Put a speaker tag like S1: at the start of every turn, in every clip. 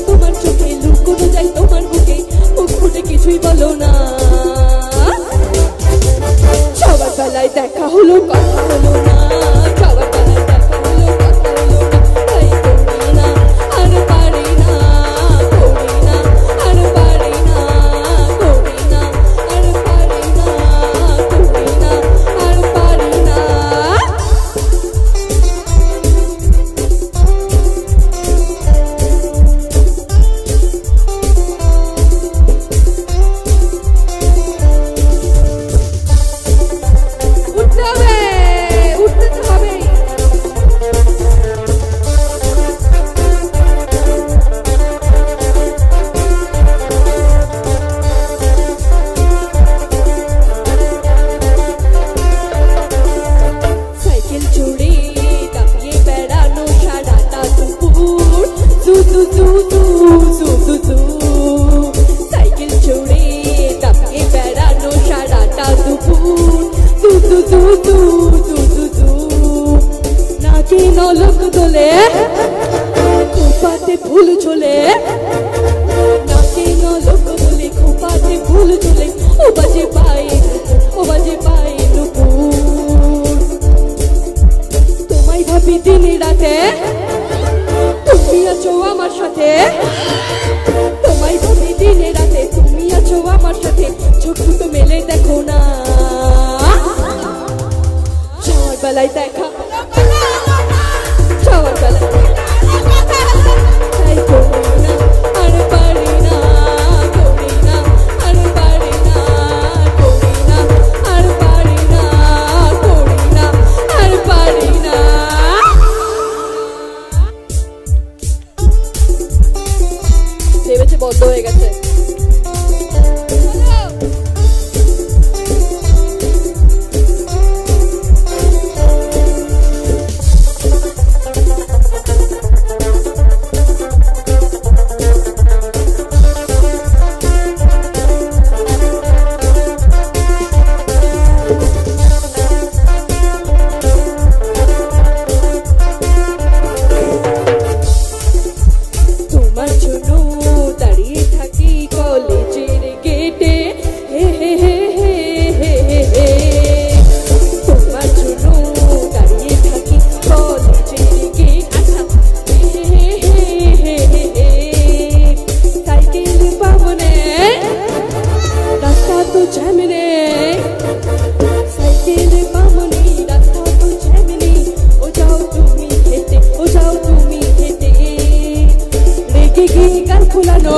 S1: তোমার চোখে, লুকোনো যায় তোমার বুকে, মুখ ফুটে কিছুই বলো না। সবার বেলায় দেখা হলো, কথা হলো না, সবার বেলায় দেখা হলো, কথা হলো না। তাই করি না, আর পারি না, করি না, আর পারি না, করি না, আর পারি না, করি না, আর পারি না। উঠতে হবে, উঠতে তো হবেই। সাইকেল চড়ে দাপিয়ে বেড়ানো সারাটা দুপুর, দু দু দু দু দু দু দু। সাইকেল চড়ে দাপিয়ে বেড়ানো সারাটা দুপুর, দু দু দু দু দু দু দু। নাচে নলক দোলে, খোপাতে ফুল ঝোলে, নাচে নলক দোলে, খোপাতে ফুল ঝোলে। ও বাজে পায়ে, ও বাজে পায়ে নুপুর। তোমায় ভাবি দিনে রাতে, তুমি আছো আমার সাথে। তোমায় ভাবি দিনে রাতে, তুমি আছো আমার সাথে। চোখ দুটো মেলে দেখো না, সবার বেলায় দেখা, সবার বেলায় তাই করি না, আর পারি না, করি না, আর পারি না, করি না, আর পারি না, করি না, আর পারি না। ভেবেছে বন্ধ হয়ে গেছে। তোমার জন্য দাঁড়িয়ে থাকি কলেজের গেটে, হে হে হে হে হে হে হে। তোমার জন্য দাঁড়িয়ে থাকি কলেজের গেট, আচ্ছা হে হে হে হে হে হে। সাইকেল পাবনে, রাস্তা তো জ্যাম রে, সাইকেল পাবনে, রাস্তা তো জ্যাম রে। ও যাও তুমি হেঁটে, ও যাও তুমি হেঁটে। রেগে গিয়ে গাল ফুলানো,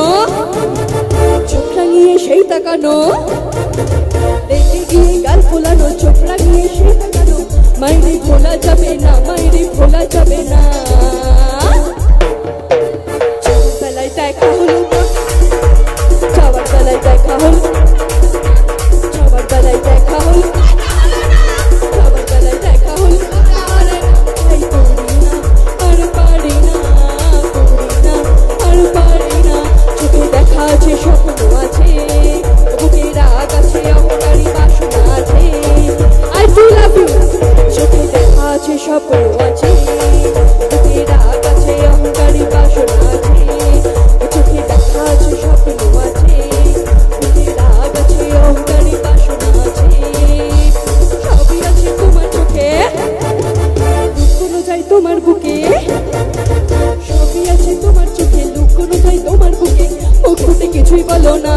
S1: চোখ রাঙিয়ে সেই তাকানো, রেগে গিয়ে গাল ফুলানো, চোখ রাঙিয়ে সেই তাকানো। মাইরে ভোলা যাবে না, মাইরে ভোলা যাবে না। সবার বেলায় দেখা হলো, সবার বেলায় দেখা হলো, সবার বেলায় দেখা হলো, সবার বেলায় দেখা হলো। তাই করি না, আর পারি না, করি না, আর পারি না। চোখে দেখা আছে, স্বপ্ন আছে, বুকে রাগ আছে, অহংকারী বাসনা আছে। I do love you। চোখে দেখা আছে, স্বপ্ন আছে, বুকে রাগ আছে, অহংকারী বাসনা আছে। চোখে দেখা আছে, স্বপ্ন আছে, বুকে রাগ আছে, অহংকারী বাসনা আছে। সবই আছে তোমার চোখে, লুকোনো যায় তোমার বুকে। সবই আছে তোমার চোখে, লুকোনো যায় তোমার বুকে, মুখ ফুটে কিছুই বলো না।